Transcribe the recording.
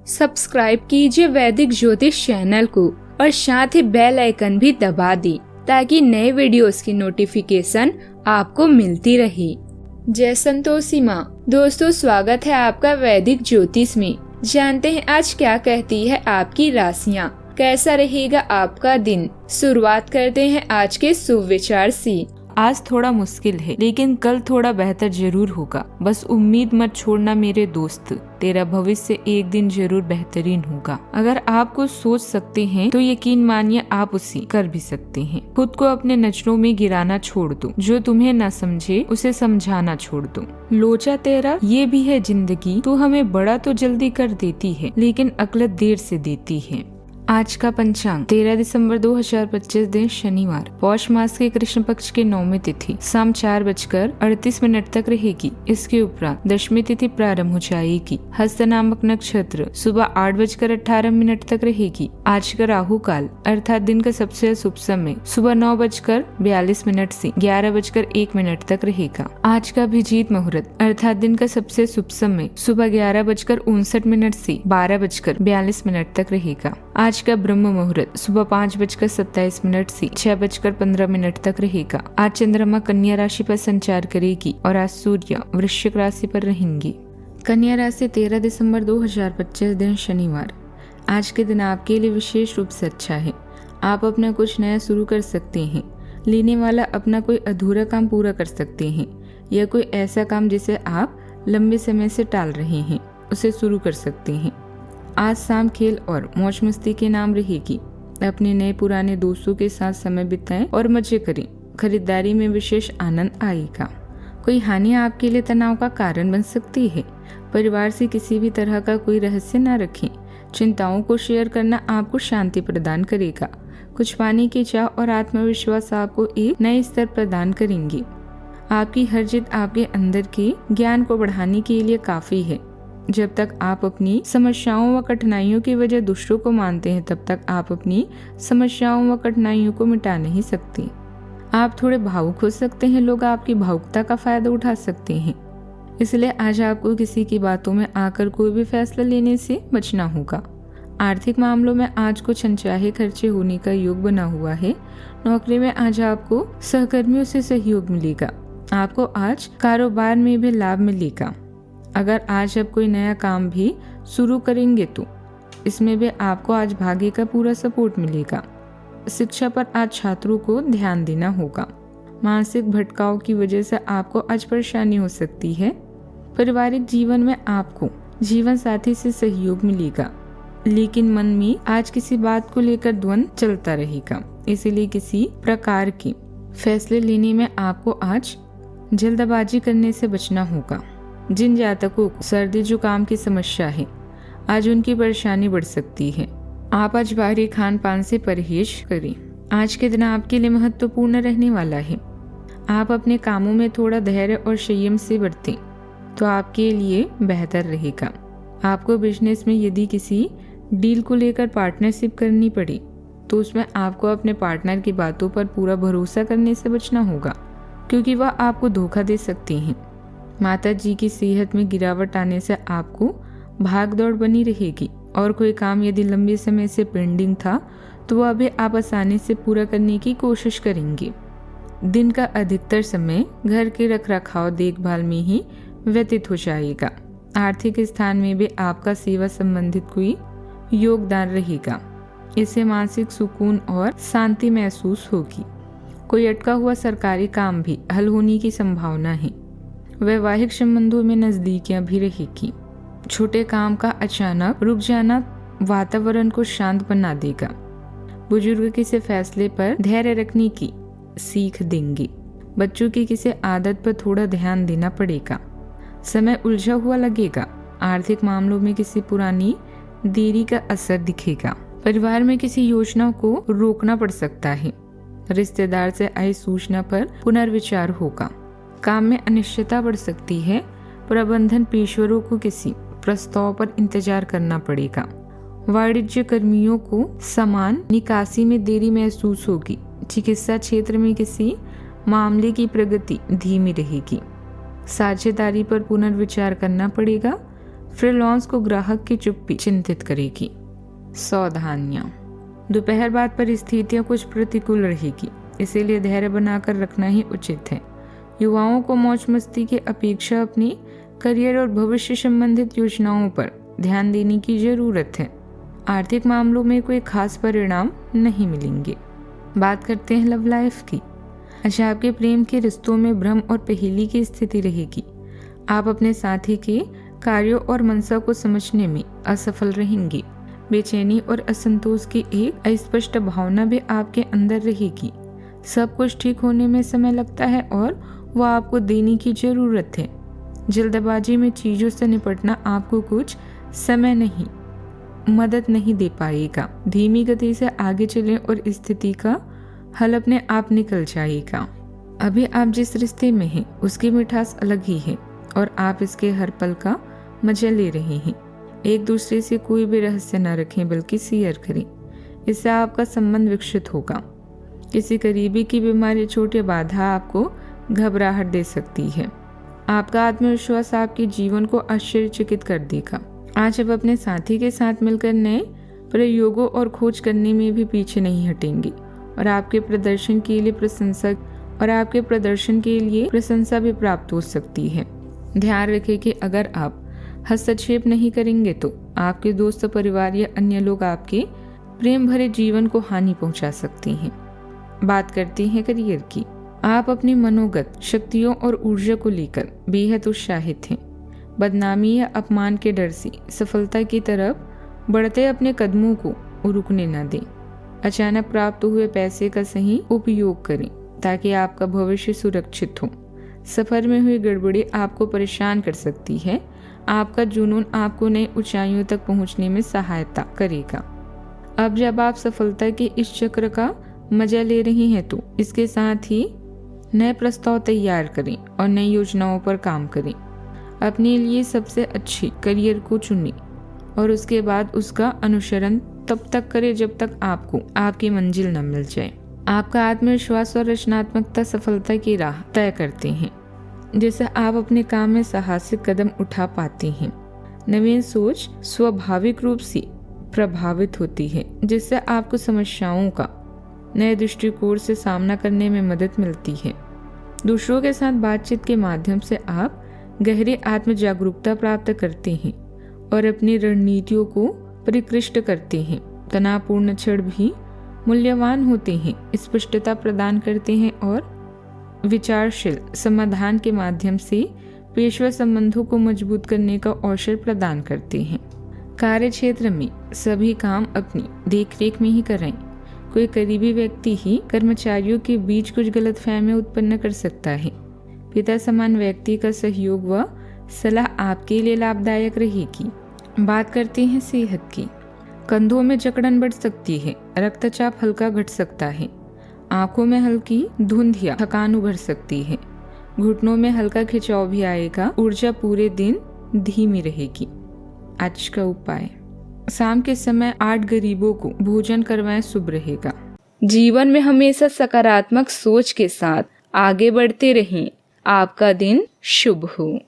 Subscribe कीजिए वैदिक ज्योतिष चैनल को और साथ ही बेल आइकन भी दबा दी ताकि नए वीडियोस की नोटिफिकेशन आपको मिलती रहे। जय संतोषी माँ। दोस्तों, स्वागत है आपका वैदिक ज्योतिष में। जानते हैं आज क्या कहती है आपकी राशियाँ, कैसा रहेगा आपका दिन। शुरुआत करते हैं आज के शुभ विचार से। आज थोड़ा मुश्किल है लेकिन कल थोड़ा बेहतर जरूर होगा। बस उम्मीद मत छोड़ना मेरे दोस्त, तेरा भविष्य एक दिन जरूर बेहतरीन होगा। अगर आप कुछ सोच सकते हैं तो यकीन मानिए आप उसे कर भी सकते हैं। खुद को अपने नजरों में गिराना छोड़ दो, जो तुम्हें न समझे उसे समझाना छोड़ दो। लोचा तेरा ये भी है जिंदगी, तू हमें बड़ा तो जल्दी कर देती है लेकिन अकलत देर से देती है। आज का पंचांग 13 दिसंबर 2025 दिन शनिवार, पौष मास के कृष्ण पक्ष की नौमी तिथि शाम 4:38 तक रहेगी। इसके उपरांत दशमी तिथि प्रारंभ हो जाएगी। हस्त नामक नक्षत्र सुबह 8:18 तक रहेगी। आज का राहु काल अर्थात दिन का सबसे शुभ समय सुबह 9:42 से 11:01 तक रहेगा। आज का अभिजीत मुहूर्त अर्थात दिन का सबसे शुभ समय सुबह 11:59 से 12:42 तक रहेगा। आज का ब्रह्म मुहूर्त सुबह 5:27 से 6:15 तक रहेगा। आज चंद्रमा कन्या राशि पर संचार करेगी और आज सूर्य वृश्चिक राशि पर रहेंगे। कन्या राशि 13 दिसंबर 2025 दिन शनिवार। आज के दिन आपके लिए विशेष रूप से अच्छा है। आप अपना कुछ नया शुरू कर सकते हैं। लेने वाला अपना कोई अधूरा काम पूरा कर सकते हैं या कोई ऐसा काम जिसे आप लंबे समय से टाल रहे हैं उसे शुरू कर सकते हैं। आज शाम खेल और मौज मस्ती के नाम रहेगी। अपने नए पुराने दोस्तों के साथ समय बिताएं और मजे करें। खरीदारी में विशेष आनंद आएगा। कोई हानि आपके लिए तनाव का कारण बन सकती है। परिवार से किसी भी तरह का कोई रहस्य न रखें। चिंताओं को शेयर करना आपको शांति प्रदान करेगा। कुछ पाने की चाह और आत्मविश्वास आपको एक नए स्तर प्रदान करेंगे। आपकी हर जिद आपके अंदर के ज्ञान को बढ़ाने के लिए काफी है। जब तक आप अपनी समस्याओं व कठिनाइयों की वजह दूसरों को मानते हैं तब तक आप अपनी समस्याओं व कठिनाइयों को मिटा नहीं सकते। आप थोड़े भावुक हो सकते हैं। लोग आपकी भावुकता का फायदा उठा सकते हैं, इसलिए आज आपको किसी की बातों में आकर कोई भी फैसला लेने से बचना होगा। आर्थिक मामलों में आज कुछ अनचाहे खर्चे होने का योग बना हुआ है। नौकरी में आज आपको सहकर्मियों से सहयोग मिलेगा। आपको आज कारोबार में भी लाभ मिलेगा। अगर आज आप कोई नया काम भी शुरू करेंगे तो इसमें भी आपको आज भाग्य का पूरा सपोर्ट मिलेगा। शिक्षा पर आज छात्रों को ध्यान देना होगा। मानसिक भटकाव की वजह से आपको आज परेशानी हो सकती है। पारिवारिक जीवन में आपको जीवन साथी से सहयोग मिलेगा, लेकिन मन में आज किसी बात को लेकर द्वंद्व चलता रहेगा। इसीलिए किसी प्रकार के फैसले लेने में आपको आज जल्दबाजी करने से बचना होगा। जिन जातकों को सर्दी जुकाम की समस्या है आज उनकी परेशानी बढ़ सकती है। आप आज बाहरी खान पान से परहेज करें। आज के दिन आपके लिए महत्वपूर्ण रहने वाला है। आप अपने कामों में थोड़ा धैर्य और संयम से बरतें तो आपके लिए बेहतर रहेगा। आपको बिजनेस में यदि किसी डील को लेकर पार्टनरशिप करनी पड़े तो उसमें आपको अपने पार्टनर की बातों पर पूरा भरोसा करने से बचना होगा, क्योंकि वह आपको धोखा दे सकते हैं। माता जी की सेहत में गिरावट आने से आपको भाग दौड़ बनी रहेगी और कोई काम यदि लंबे समय से पेंडिंग था तो वह भी आप आसानी से पूरा करने की कोशिश करेंगे। दिन का अधिकतर समय घर के रखरखाव देखभाल में ही व्यतीत हो जाएगा। आर्थिक स्थान में भी आपका सेवा संबंधित कोई योगदान रहेगा। इससे मानसिक सुकून और शांति महसूस होगी। कोई अटका हुआ सरकारी काम भी हल होने की संभावना है। वैवाहिक संबंधों में नजदीकियां भी रहेगी। छोटे काम का अचानक रुक जाना वातावरण को शांत बना देगा। बुजुर्ग किसी फैसले पर धैर्य रखने की सीख देंगे। बच्चों की किसी आदत पर थोड़ा ध्यान देना पड़ेगा। समय उलझा हुआ लगेगा। आर्थिक मामलों में किसी पुरानी देरी का असर दिखेगा। परिवार में किसी योजना को रोकना पड़ सकता है। रिश्तेदार से आई सूचना पर पुनर्विचार होगा। काम में अनिश्चितता बढ़ सकती है। प्रबंधन पेशेवरों को किसी प्रस्ताव पर इंतजार करना पड़ेगा। वाणिज्य कर्मियों को सामान निकासी में देरी महसूस होगी। चिकित्सा क्षेत्र में किसी मामले की प्रगति धीमी रहेगी। साझेदारी पर पुनर्विचार करना पड़ेगा। फ्रीलांस को ग्राहक की चुप्पी चिंतित करेगी। सावधानियां, दोपहर बाद परिस्थितियां कुछ प्रतिकूल रहेगी, इसीलिए धैर्य बनाकर रखना ही उचित है। युवाओं को मौज मस्ती की अपेक्षा अपनी करियर और भविष्य संबंधित योजनाओं पर ध्यान देने की जरूरत है। आर्थिक मामलों में कोई खास परिणाम नहीं मिलेंगे। बात करते हैं लव लाइफ की। आज आपके प्रेम के रिश्तों में भ्रम और पहेली की स्थिति रहेगी। आप अपने साथी के कार्यों और मनसा को समझने में असफल रहेंगे। बेचैनी और असंतोष की एक अस्पष्ट भावना भी आपके अंदर रहेगी। सब कुछ ठीक होने में समय लगता है और वो आपको देने की जरूरत है। जल्दबाजी में चीजों से निपटना आपको कुछ समय नहीं मदद नहीं दे पाएगा। धीमी गति से आगे चलें और स्थिति का हल अपने आप निकल जाएगा। अभी आप जिस रिश्ते में हैं उसकी मिठास अलग ही है और आप इसके हर पल का मजा ले रहे हैं। एक दूसरे से कोई भी रहस्य न रखें बल्कि शेयर करें, इससे आपका संबंध विकसित होगा। किसी करीबी की बीमारी छोटी बाधा आपको घबराहट दे सकती है। आपका आत्मविश्वास आपके जीवन को आश्चर्यचकित कर देगा। आज आप अपने साथी के साथ मिलकर नए प्रयोगों और खोज करने में भी पीछे नहीं हटेंगे और आपके प्रदर्शन के लिए प्रशंसा भी प्राप्त हो सकती है। ध्यान रखें कि अगर आप हस्तक्षेप नहीं करेंगे तो आपके दोस्त, परिवार या अन्य लोग आपके प्रेम भरे जीवन को हानि पहुंचा सकते हैं। बात करते हैं करियर की। आप अपनी मनोगत शक्तियों और ऊर्जा को लेकर बेहद उत्साहित हैं। बदनामी या अपमान के डर से सफलता की तरफ बढ़ते अपने कदमों को रुकने न दें। अचानक प्राप्त हुए पैसे का सही उपयोग करें ताकि आपका भविष्य सुरक्षित हो। सफर में हुई गड़बड़ी आपको परेशान कर सकती है। आपका जुनून आपको नई ऊंचाइयों तक पहुंचने में सहायता करेगा। अब जब आप सफलता के इस चक्र का मजा ले रहे हैं तो इसके साथ ही नए प्रस्ताव तैयार करें और नई योजनाओं पर काम करें। अपने लिए सबसे अच्छी करियर को चुनें और उसके बाद उसका अनुसरण तब तक करें जब तक आपको आपकी मंजिल न मिल जाए। आपका आत्मविश्वास और रचनात्मकता सफलता की राह तय करते हैं, जिससे आप अपने काम में साहसिक कदम उठा पाते हैं। नवीन सोच स्वाभाविक रूप से प्रभावित होती है, जिससे आपको समस्याओं का नए दृष्टिकोण से सामना करने में मदद मिलती है। दूसरों के साथ बातचीत के माध्यम से आप गहरी आत्म जागरूकता प्राप्त करते हैं और अपनी रणनीतियों को परिष्कृत करते हैं। तनावपूर्ण क्षण भी मूल्यवान होते हैं, स्पष्टता प्रदान करते हैं और विचारशील समाधान के माध्यम से पेशेवर संबंधों को मजबूत करने का अवसर प्रदान करते हैं। कार्य क्षेत्र में सभी काम अपनी देखरेख में ही करें। कोई करीबी व्यक्ति ही कर्मचारियों के बीच कुछ गलतफहमियां उत्पन्न कर सकता है। पिता समान व्यक्ति का सहयोग व सलाह आपके लिए लाभदायक रहेगी। बात करते हैं सेहत की। कंधों में जकड़न बढ़ सकती है, रक्तचाप हल्का घट सकता है, आंखों में हल्की धुंध या थकान उभर सकती है, घुटनों में हल्का खिंचाव भी आएगा। ऊर्जा पूरे दिन धीमी रहेगी। आज का उपाय, शाम के समय 8 गरीबों को भोजन करवाएं, शुभ रहेगा। जीवन में हमेशा सकारात्मक सोच के साथ आगे बढ़ते रहें। आपका दिन शुभ हो।